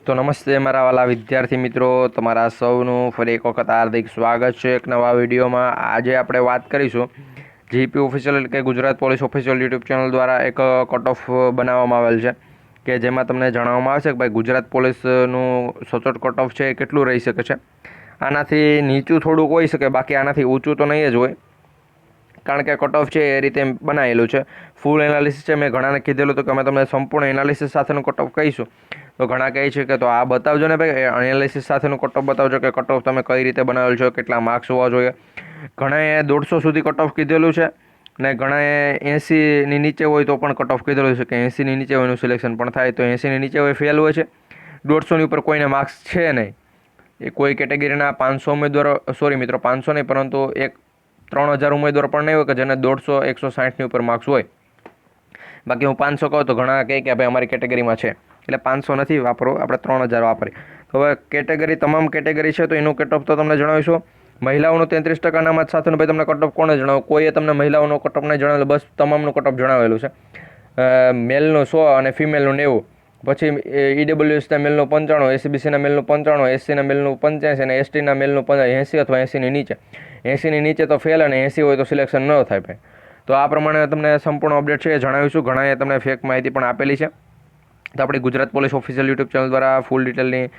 તો નમસ્તે મારા વાલા વિદ્યાર્થી મિત્રો, તમારા સૌનું ફરી એક વખત હાર્દિક સ્વાગત છે એક નવા વિડીયોમાં। આજે આપણે વાત કરીશું જીપી ઓફિશિયલ એટલે કે Gujarat police official YouTube channel દ્વારા એક કટ ઓફ બનાવવામાં આવેલ છે કે જેમાં તમને જણાવવામાં આવશે કે ભાઈ ગુજરાત પોલીસનું સચોટ કટ ઓફ છે એ કેટલું રહી શકે છે। આનાથી નીચું થોડુંક હોઈ શકે, બાકી આનાથી ઊંચું તો નહીં જ હોય, કારણ કે કટ ઓફ છે એ રીતે બનાવેલું છે। ફૂલ એનાલિસિસ છે, મેં ઘણાને કીધેલું હતું કે અમે તમને સંપૂર્ણ એનાલિસિસ સાથેનું કટ ઓફ કહીશું, તો ઘણા કહે છે કે તો આ બતાવજો ને ભાઈ, એનાલિસિસ સાથેનું કટ ઓફ બતાવજો કે કટ ઓફ તમે કઈ રીતે બનાવેલ છો, કેટલા માર્ક્સ હોવા જોઈએ। ઘણાએ 150 સુધી કટ ઓફ કીધેલું છે ને ઘણાએ 80ની નીચે હોય તો પણ કટ ઓફ કીધેલું છે કે 80ની નીચે હોય એનું સિલેક્શન પણ થાય, તો 80ની નીચે હોય ફેલ હોય છે। 150ની ઉપર કોઈને માર્ક્સ છે નહીં, એ કોઈ કેટેગરીના 500 ઉમેદવારો, સોરી મિત્રો 500 નહીં પરંતુ 3000 ઉમેદવાર પણ નહીં હોય કે જેને 150 160ની ઉપર માર્ક્સ હોય। બાકી હું 500 કહું તો ઘણા કહે કે ભાઈ અમારી કેટેગરીમાં છે, એટલે 500 નથી વાપરો, આપણે 3000 વાપરીએ। તો હવે કેટેગરી, તમામ કેટેગરી છે તો એનું કટ ઓફ તો તમને જણાવીશું। મહિલાઓનું 33% અનામત સાથેનું ભાઈ તમને કટ ઓફ કોણે જણાવ્યું? કોઈએ તમને મહિલાઓનો કટ ઓફ નહીં જણાવેલું, બસ તમામનું કટ ઓફ જણાવેલું છે। મેલનું 100 અને ફિમેલનું 90, પછી ઈડબ્લ્યુએસના મેલનું 95, એસીબીસીના મેલનું 95, એસસીના મેલનું 85 અને એસટીના મેલનું 80 અથવા 80ની નીચે। 80ની નીચે તો ફેલ અને 80 હોય તો સિલેક્શન ન થાય ભાઈ। તો આ પ્રમાણે તમને સંપૂર્ણ અપડેટ છે એ જણાવીશું। ઘણાએ તમને ફેક માહિતી પણ આપેલી છે, તો આપણી Gujarat police official YouTube channel દ્વારા ફૂલ ડિટેલની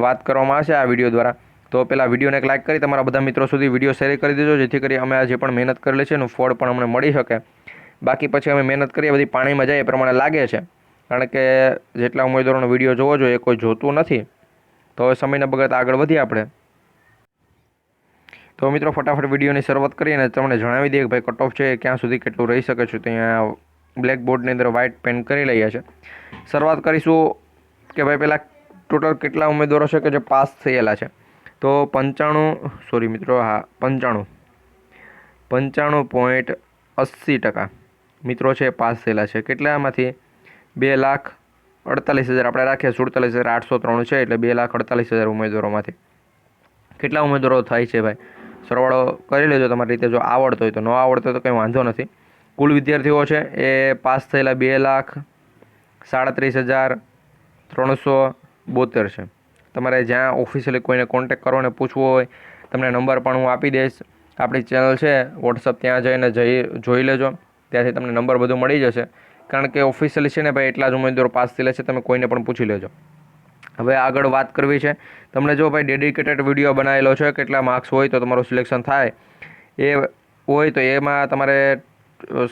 વાત કરવામાં આવશે આ વિડીયો દ્વારા। તો પહેલાં વિડીયોને એક લાઇક કરી તમારા બધા મિત્રો સુધી વિડીયો શેર કરી દેજો, જેથી કરી અમે આ જે પણ મહેનત કરેલી છે એનું ફળ પણ અમને મળી શકે। બાકી પછી અમે મહેનત કરીએ બધી પાણીમાં જાય એ પ્રમાણે લાગે છે, કારણ કે જેટલા ઉમેદવારોનો વિડીયો જોવો જોઈએ એ કોઈ જોતું નથી। તો હવે સમયના બગડતા આગળ વધીએ આપણે। તો મિત્રો ફટાફટ વિડીયોની શરૂઆત કરીએ અને તમને જણાવી દઈએ કે ભાઈ કટ ઓફ છે ક્યાં સુધી કેટલું રહી શકે છે। તો અહીંયા બ્લેક બોર્ડની અંદર વ્હાઇટ પેન કરી લઈએ છીએ। શરૂઆત કરીશું કે ભાઈ પહેલાં ટોટલ કેટલા ઉમેદવારો છે કે જે પાસ થયેલા છે? તો 95.80% મિત્રો છે પાસ થયેલા છે। કેટલામાંથી? 2,48,000 આપણે રાખીએ, 47,803 છે એટલે 2,48,000 ઉમેદવારોમાંથી કેટલા ઉમેદવારો થાય છે ભાઈ? સરવાળો કરી લેજો તમારી રીતે, જો આવડતો હોય તો। ન આવડતો હોય તો કંઈ વાંધો નથી। કુલ વિદ્યાર્થીઓ છે એ પાસ થયેલા 2,37,372 છે। તમારે જ્યાં ઓફિશિયલી કોઈને કોન્ટેક્ટ કરવો અને પૂછવું હોય, તમને નંબર પણ હું આપી દઈશ। આપણી ચેનલ છે વોટ્સઅપ, ત્યાં જઈને જોઈ લેજો, ત્યાંથી તમને નંબર બધું મળી જશે। કારણ કે ઓફિશિયલી છે ને ભાઈ એટલા જ ઉમેદવારો પાસ થયેલા છે, તમે કોઈને પણ પૂછી લેજો। હવે આગળ વાત કરવી છે તમને, જો ભાઈ ડેડિકેટેડ વિડીયો બનાવેલો છે કેટલા માર્ક્સ હોય તો તમારું સિલેક્શન થાય એ હોય, તો એમાં તમારે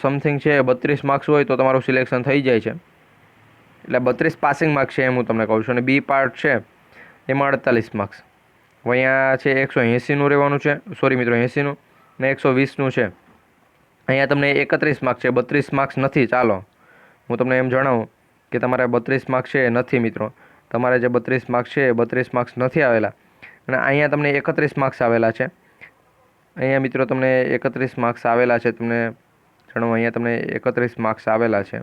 સમથિંગ છે 32 માર્ક્સ હોય તો તમારું સિલેક્શન થઈ જાય છે, એટલે 32 પાસિંગ માર્ક્સ છે એમ હું તમને કહું છું। અને બી પાર્ટ છે એમાં 48 માર્ક્સ, અહીંયા છે 180નું રહેવાનું છે, સોરી મિત્રો 80નું ને 120નું છે। અહીંયા તમને 31 માર્ક્સ છે, 32 માર્ક્સ નથી। ચાલો હું તમને એમ જણાવું કે તમારે 32 માર્ક્સ છે નથી મિત્રો, તમારે જે 32 માર્ક્સ છે એ 32 માર્ક્સ નથી આવેલા, અને અહીંયા તમને 31 માર્ક્સ આવેલા છે। અહીંયા મિત્રો તમને 31 માર્ક્સ આવેલા છે, તમને જણાવું અહીંયા તમને 31 માર્ક્સ આવેલા છે,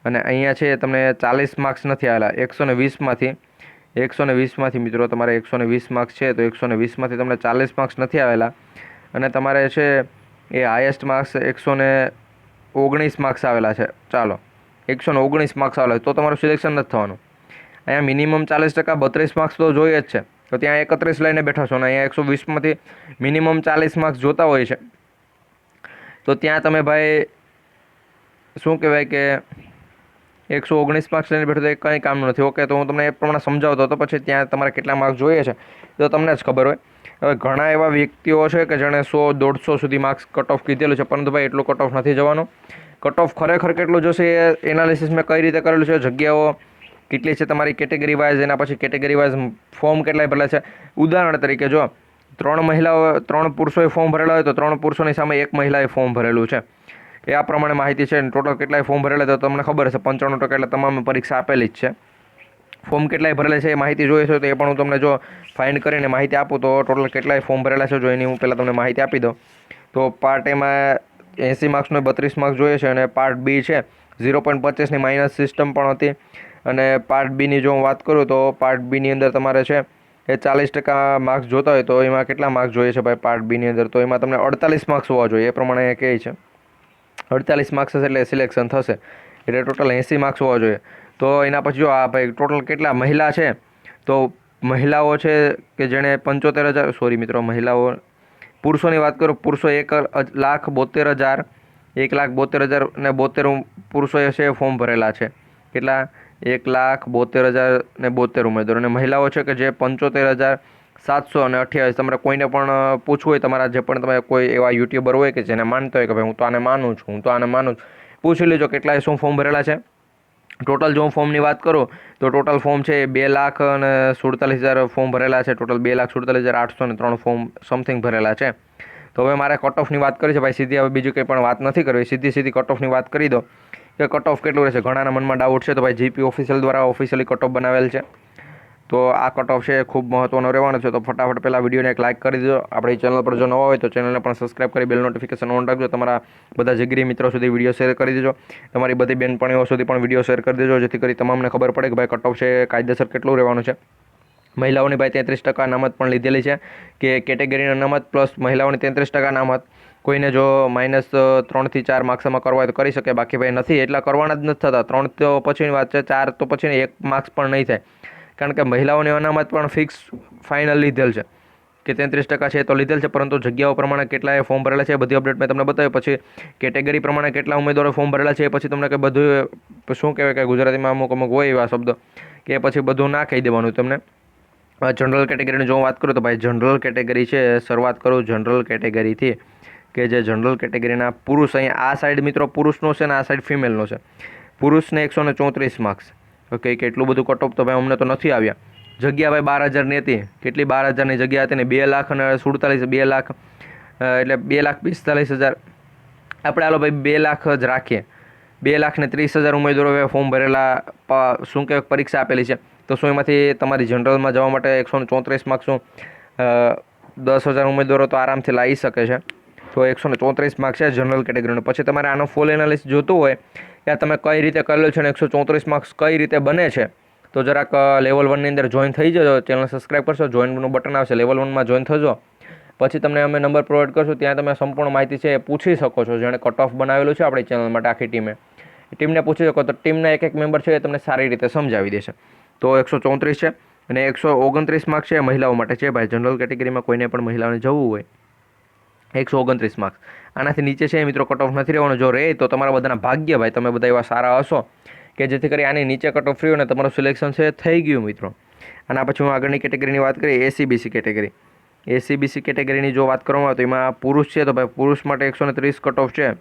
અને અહીંયા છે તમને 40 માર્ક્સ નથી આવેલા। 120માંથી મિત્રો તમારે 120 માર્ક્સ છે, તો 120માંથી તમને 40 માર્ક્સ નથી આવેલા, અને તમારે છે એ હાઈએસ્ટ માર્ક્સ 119 માર્ક્સ આવેલા છે। ચાલો 119 માર્ક્સ આવેલા તો તમારું સિલેક્શન નથી થવાનું। અહીંયા મિનિમમ 40%, 32 માર્ક્સ તો જોઈએ જ છે, તો ત્યાં 31 લઈને બેઠા છો, અને અહીંયા 120માંથી મિનિમમ 40 માર્ક્સ જોતા હોય છે, તો ત્યાં તમે ભાઈ શું કહેવાય કે 119 માર્ક્સ લઈને બેઠો તો એ કંઈ કામનું નથી। ઓકે, તો હું તમને એ પ્રમાણે સમજાવતો હતો, પછી ત્યાં તમારે કેટલા માર્ક્સ જોઈએ છે તો તમને જ ખબર હોય। હવે ઘણા એવા વ્યક્તિઓ છે કે જેણે 100 150 સુધી માર્ક્સ કટ ઓફ કીધેલું છે, પરંતુ ભાઈ એટલું કટ ઓફ નથી જવાનું। કટ ઓફ ખરેખર કેટલું જશે એ એનાલિસિસ મેં કઈ રીતે કરેલું છે, જગ્યાઓ કેટલી છે તમારી કેટેગરી વાઇઝ, એના પછી કેટેગરી વાઇઝ ફોર્મ કેટલાય ભરેલા છે। ઉદાહરણ તરીકે જો 3 પુરુષોએ ફોર્મ ભરેલા હોય તો 3 પુરુષોની સામે 1 મહિલાએ ફોર્મ ભરેલું છે, એ આ પ્રમાણે માહિતી છે। ટોટલ કેટલાય ફોર્મ ભરેલા તો તમને ખબર હશે 95% એટલે તમામ પરીક્ષા આપેલી જ છે। ફોર્મ કેટલાય ભરેલા છે એ માહિતી જોઈએ છે તો એ પણ હું તમને જો ફાઇન્ડ કરીને માહિતી આપું તો ટોટલ કેટલાય ફોર્મ ભરેલા છે, જો એની હું પહેલાં તમને માહિતી આપી દઉં તો પાર્ટ એમાં 80 માર્ક્સનો 32 માર્ક્સ જોઈએ છે, અને પાર્ટ બી છે 0.25ની માઇનસ સિસ્ટમ પણ હતી, અને પાર્ટ બીની જો હું વાત કરું તો પાર્ટ બીની અંદર તમારે છે એ 40% માર્ક્સ જોતા હોય તો એમાં કેટલા માર્ક્સ જોઈએ છે ભાઈ પાર્ટ બીની અંદર? તો એમાં તમને 48 માર્ક્સ હોવા જોઈએ, એ પ્રમાણે એ કહે છે। 48 માર્ક્સ હશે એટલે સિલેક્શન થશે, એટલે ટોટલ 80 માર્ક્સ હોવા જોઈએ। તો એના પછી જો આ ભાઈ ટોટલ કેટલા મહિલા છે તો મહિલાઓ છે કે જેણે 75,000 સોરી મિત્રો મહિલાઓ પુરુષોની વાત કરું, પુરુષો 1,72,000 1,72,072 પુરુષોએ છે ફોર્મ ભરેલા છે. કેટલા? 1,72,072 ઉમેદવારો. અને મહિલાઓ છે કે જે 75,728. તમારે કોઈને પણ પૂછવું હોય, તમારા જે પણ તમે કોઈ એવા યુટ્યુબર હોય કે જેને માનતા હોય કે ભાઈ હું તો આને માનું છું, પૂછી લેજો કેટલાએ શું ફોર્મ ભરેલા છે. ટોટલ જો હું ફોર્મની વાત કરું તો ટોટલ ફોર્મ છે 2,47,000 ફોર્મ ભરેલા છે. ટોટલ 2,47,803 ફોર્મ સમથિંગ ભરેલા છે. તો હવે મારે કટ ઓફની વાત કરી છે ભાઈ, સીધી હવે બીજું કંઈ પણ વાત નથી કરવી, સીધી કટ ઓફની વાત કરી દો કે કટ ઓફ કેટલું રહેશે. ઘણાના મનમાં ડાઉટ છે, તો ભાઈ જીપી ઓફિશિયલ દ્વારા ઓફિશિયલી કટ ઓફ બનાવેલ છે. તો આ કટ ઓફ છે ખૂબ મહત્ત્વનો રહેવાનો છે. તો ફટાફટ પહેલાં વિડીયોને એક લાઇક કરી દેજો. આપણી ચેનલ પર જો નવા હોય તો ચેનલને પણ સબસ્ક્રાઇબ કરી બેલ નોટિફિકેશન ઓન રાખજો. તમારા બધા જીગરી મિત્રો સુધી વિડીયો શેર કરી દેજો. તમારી બધી બેનપણીઓ સુધી પણ વિડીયો શેર કરી દેજો, જેથી કરી તમામને ખબર પડે કે ભાઈ કટ ઓફ છે કાયદેસર કેટલું રહેવાનું છે. મહિલાઓની ભાઈ 33% અનામત પણ લીધેલી છે, કે કેટેગરીની અનામત પ્લસ મહિલાઓની 33% અનામત. કોઈને જો -3 થી 4 માર્ક્સમાં કરવા હોય તો કરી શકે, બાકી ભાઈ નથી એટલા કરવાના જ નથી થતા. 3 તો પછીની વાત છે, 4 તો પછીની 1 માર્ક્સ પણ નહીં થાય, કારણ કે મહિલાઓની અનામત પણ ફિક્સ ફાઇનલ લીધેલ છે કે 33% છે તો લીધેલ છે, પરંતુ જગ્યાઓ પ્રમાણે કેટલાએ ફોર્મ ભરેલા છે એ બધી અપડેટ મેં તમને બતાવી. પછી કેટેગરી પ્રમાણે કેટલા ઉમેદવારો ફોર્મ ભરેલા છે એ પછી તમને કે બધું શું કહેવાય કે ગુજરાતીમાં અમુક હોય એવા શબ્દો કે પછી બધું ના કહી દેવાનું તમને. જનરલ કેટેગરીની જો વાત કરું તો ભાઈ જનરલ કેટેગરી છે, શરૂઆત કરું જનરલ કેટેગરીથી, કે જે જનરલ કેટેગરીના પુરુષ, અહીંયા આ સાઈડ મિત્રો પુરુષનો છે ને આ સાઈડ ફિમેલનો છે. પુરુષને 134 માર્ક્સ. ઓકે, કેટલું બધું કટ ઓફ તો ભાઈ અમને તો નથી આવ્યા. જગ્યા ભાઈ 12,000ની હતી. કેટલી 12,000ની જગ્યા હતી ને 2,47,000 2 લાખ એટલે 2,45,000. આપણે હાલો ભાઈ 2 લાખ જ રાખીએ. 2,30,000 ઉમેદવારોએ ફોર્મ ભરેલા, શું કહેવાય પરીક્ષા આપેલી છે. તો શું એમાંથી તમારી જનરલમાં જવા માટે 134 માર્ક્સ શું 10,000 ઉમેદવારો તો આરામથી લાવી શકે છે. તો 134 માર્ક્સ છે જનરલ કેટેગરીનો. પછી તમારે આનો ફૂલ એનાલિસિસ જોતું હોય કે તમે કઈ રીતે કરેલું છે અને 134 માર્ક્સ કઈ રીતે બને છે, તો જરાક લેવલ 1ની અંદર જોઈન થઈ જજો. ચેનલ સબસ્ક્રાઈબ કરશો, જોઈનનું બટન આવશે, લેવલ 1માં જોઈન થજો. પછી તમને અમે નંબર પ્રોવાઈડ કરશું, ત્યાં તમે સંપૂર્ણ માહિતી છે એ પૂછી શકો છો. જેણે કટ ઓફ બનાવેલું છે આપણી ચેનલ માટે આખી ટીમને પૂછી શકો. તો ટીમના એક મેમ્બર છે એ તમને સારી રીતે સમજાવી દેશે. તો 134 છે અને 129 માર્ક્સ છે મહિલાઓ માટે છે ભાઈ. જનરલ કેટેગરીમાં કોઈને પણ મહિલાઓને જવું હોય 129 માર્ક્સ. આનાથી નીચે છે મિત્રો કટ ઓફ નથી રહેવાનો. જો રહે તો તમારા બધાના ભાગ્ય ભાઈ, તમે બધા એવા સારા હશો કે જેથી કરી આની નીચે કટ ઓફ રહ્યું અને તમારું સિલેક્શન છે થઈ ગયું મિત્રો. આના પછી હું આગળની કેટેગરીની વાત કરી, એસીબીસી કેટેગરી. એસીબીસી કેટેગરીની જો વાત કરવામાં આવે તો એમાં પુરુષ છે તો ભાઈ પુરુષ માટે 130 કટ ઓફ છે.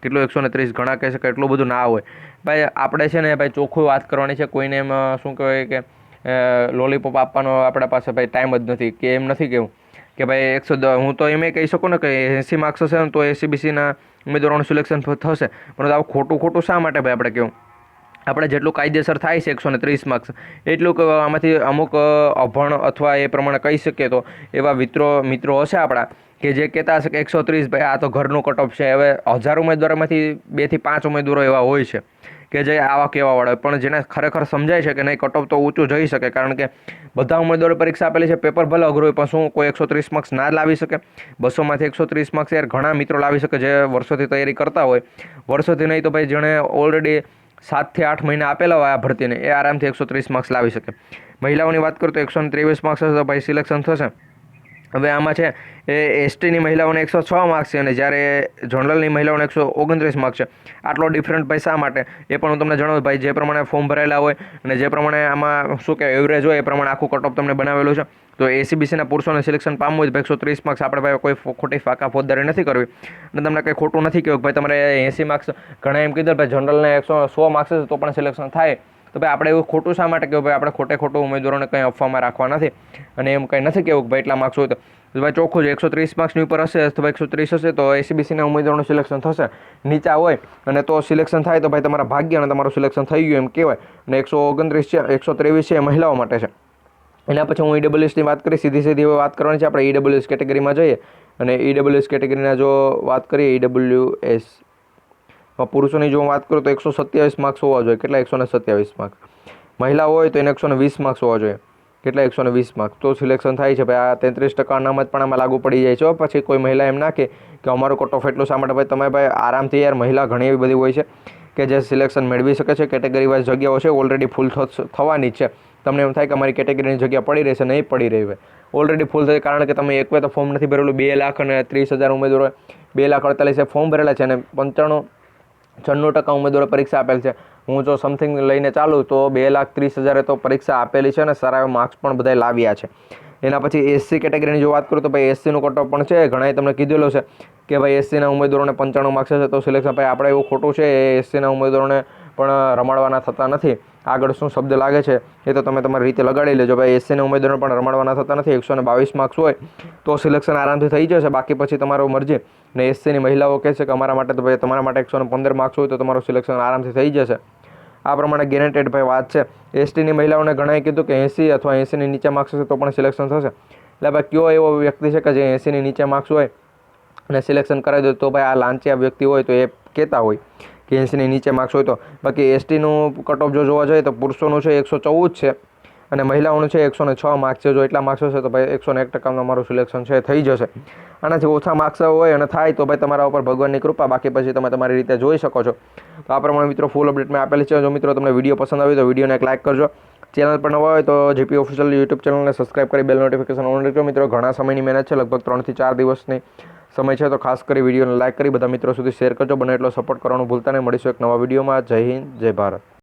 કેટલું 130? ઘણા કહે છે કે એટલું બધું ના હોય ભાઈ. આપણે છે ને ભાઈ ચોખ્ખું વાત કરવાની છે. કોઈને એમ શું કહેવાય કે લોલીપોપ આપવાનો આપણા પાસે ભાઈ ટાઈમ જ નથી, કે એમ નથી કેવું કે ભાઈ 110. હું તો એમ કહી શકું ને કે 80 માર્ક્સ હશે ને તો એસીબીસીના ઉમેદવારોનું સિલેક્શન થશે. પરંતુ આવું ખોટું શા માટે ભાઈ આપણે કેવું? આપણે જેટલું કાયદેસર થાય છે 130 માર્ક્સ એટલું આમાંથી અમુક અભણ અથવા એ પ્રમાણે કહી શકીએ તો એવા મિત્રો હશે આપણા કે જે કહેતા હશે કે 130 ભાઈ આ તો ઘરનું કટ ઓફ છે. હવે 1000 ઉમેદવારોમાંથી 2 થી 5 ઉમેદવારો એવા હોય છે કે જે આવા કહેવાવાળા, પણ જેને ખરેખર સમજાય છે કે નહીં કટ ઓફ તો ઊંચું જઈ શકે, કારણ કે બધા ઉમેદવારો પરીક્ષા આપેલી છે. પેપર ભલે અઘરું હોય પણ શું કોઈ 130 માર્ક્સ ના લાવી શકે? 200માંથી 130 માર્ક્સ યાર ઘણા મિત્રો લાવી શકે જે વર્ષોથી તૈયારી કરતા હોય. વર્ષોથી નહીં તો ભાઈ જેણે ઓલરેડી 7 થી 8 મહિના આપેલા હોય આ ભરતીને, એ આરામથી 130 માર્ક્સ લાવી શકે. મહિલાઓની વાત કરું તો 123 માર્ક્સ હશે તો ભાઈ સિલેક્શન થશે. હવે આમાં છે એ એસટીની મહિલાઓને 106 માર્ક્સ છે અને જ્યારે જનરલની મહિલાઓને 129 માર્ક્સ છે. આટલો ડિફરન્ટ ભાઈ શા માટે? એ પણ હું તમને જણાવું ભાઈ, જે પ્રમાણે ફોર્મ ભરેલા હોય અને જે પ્રમાણે આમાં શું કહેવાય એવરેજ હોય એ પ્રમાણે આખું કટ ઓફ તમને બનાવેલું છે. તો એસીબીસીના પુરુષોને સિલેક્શન પામવું હોય તો 130 માર્ક્સ. આપણે ભાઈ કોઈ ખોટી ફાકા ફોજદારી નથી કરવી અને તમને કંઈ ખોટું નથી કહેવું ભાઈ તમારે 80 માર્ક્સ. ઘણા એમ કીધું ભાઈ જનરલને 100 માર્ક્સ છે તો પણ સિલેક્શન થાય. તો ભાઈ આપણે એવું ખોટું શા માટે કહેવું? ભાઈ આપણે ખોટું ઉમેદવારોને કંઈ અફવામાં રાખવા નથી અને એમ કંઈ નથી કહેવું ભાઈ એટલા માર્ક્સ હોય તો ભાઈ ચોખ્ખું છે 130 માર્ક્સની ઉપર હશે તો ભાઈ 130 હશે તો એસીબીસીના ઉમેદવારોનું સિલેક્શન થશે. નીચા હોય અને તો સિલેક્શન થાય તો ભાઈ તમારા ભાગ્ય અને તમારું સિલેક્શન થઈ ગયું એમ કહેવાય. અને 129 છે 123 છે એ મહિલાઓ માટે છે. એના પછી હું ઈડબ્લ્યુએસની વાત કરી, સીધી વાત કરવાની છે. આપણે ઈડબ્લ્યુએસ કેટેગરીમાં જઈએ અને ઈડબ્લ્યુએસ કેટેગરીના જો વાત કરીએ ઈડબ્લ્યુએસ પુરુષોની જો વાત કરું તો 127 માર્ક્સ હોવા જોઈએ. કેટલા? 127 માર્ક્સ. મહિલા હોય તો એને 120 માર્ક્સ હોવા જોઈએ. કેટલા? 120 માર્ક્સ તો સિલેક્શન થાય છે ભાઈ. આ 33% અનામત પણ આમાં લાગુ પડી જાય છે. પછી કોઈ મહિલા એમ ના કે અમારો કટ ઓફ એટલું શા માટે? ભાઈ તમે ભાઈ આરામથી યાર મહિલા ઘણી એવી બધી હોય છે કે જે સિલેક્શન મેળવી શકે છે. કેટેગરી વાઇઝ જગ્યાઓ છે ઓલરેડી ફૂલ થવાની જ છે. તમને એમ થાય કે અમારી કેટેગરીની જગ્યા પડી રહેશે, નહીં પડી રહી હોય, ઓલરેડી ફૂલ થઈ, કારણ કે તમે એક વે તો ફોર્મ નથી ભરેલું. 2,30,000 ઉમેદવારો 2,48,000 ફોર્મ ભરેલા છે અને 95% ઉમેદવારો પરીક્ષા આપેલ છે. હું જો સમથિંગ લઈને ચાલું તો 2,30,000 તો પરીક્ષા આપેલી છે અને સારા એવા માર્ક્સ પણ બધા લાવ્યા છે. એના પછી એસસી કેટેગરીની જો વાત કરું તો ભાઈ એસસીનું કટ ઓફ પણ છે. ઘણાએ તમને કીધેલું છે કે ભાઈ એસસીના ઉમેદવારોને 95 માર્ક્સ છે તો સિલેક્શન. ભાઈ આપણે એવું ખોટું છે, એસસીના ઉમેદવારોને પણ રમાડવાના થતા નથી. આગળ શું શબ્દ લાગે છે એ તો તમે તમારી રીતે લગાડી લેજો. ભાઈ એસસીના ઉમેદવારો પણ રમાડવાના થતા નથી. 122 માર્ક્સ હોય તો સિલેક્શન આરામથી થઈ જશે, બાકી પછી તમારો મરજી. ને એસસીની મહિલાઓ કહે છે કે અમારા માટે તો ભાઈ તમારા માટે 115 માર્ક્સ હોય તો તમારું સિલેક્શન આરામથી થઈ જશે. આ પ્રમાણે ગેરેન્ટેડ ભાઈ વાત છે. એસટીની મહિલાઓને ઘણાએ કીધું કે 80 અથવા 80ની નીચે માર્ક્સ હશે તો પણ સિલેક્શન થશે. એટલે ભાઈ કયો એવો વ્યક્તિ છે કે જે 80ની નીચે માર્ક્સ હોય અને સિલેક્શન કરાવી દો? તો ભાઈ આ લાંચિયા વ્યક્તિ હોય તો એ કહેતા હોય કે 80ની નીચે માર્ક્સ હોય તો. બાકી એસટીનું કટ ઓફ જો જોવા જઈએ તો પુરુષોનું છે 114 છે અને મહિલાઓનું છે 106 માર્ક્સ છે. જો એટલા માર્ક્સ હશે તો ભાઈ 101% અમારું સિલેક્શન છે થઈ જશે. આનાથી ઓછા માર્ક્સ હોય અને થાય તો ભાઈ તમારા ઉપર ભગવાનની કૃપા, બાકી પછી તમે તમારી રીતે જોઈ શકો છો. તો આ પ્રમાણે મિત્રો ફૂલ અપડેટ મેં આપેલી છે. જો મિત્રો તમને વિડીયો પસંદ આવ્યો તો વિડીયોને એક લાઇક કરજો. ચેનલ પર નવા હોય તો જીપી ઓફિશિયલ યુટ્યુબ ચેનલને સબસ્ક્રાઇબ કરી બેલ નોટિફિકેશન ઓન રાખજો. મિત્રો ઘણા સમયની મહેનત છે, લગભગ 3 થી 4 દિવસની સમય છે, તો ખાસ કરી વિડીયોને લાઇક કરી બધા મિત્રો સુધી શેર કરજો. બને એટલો સપોર્ટ કરવાનું ભૂલતા નહીં. મળીશું એક નવા વિડીયોમાં. જય હિન્દ, જય ભારત.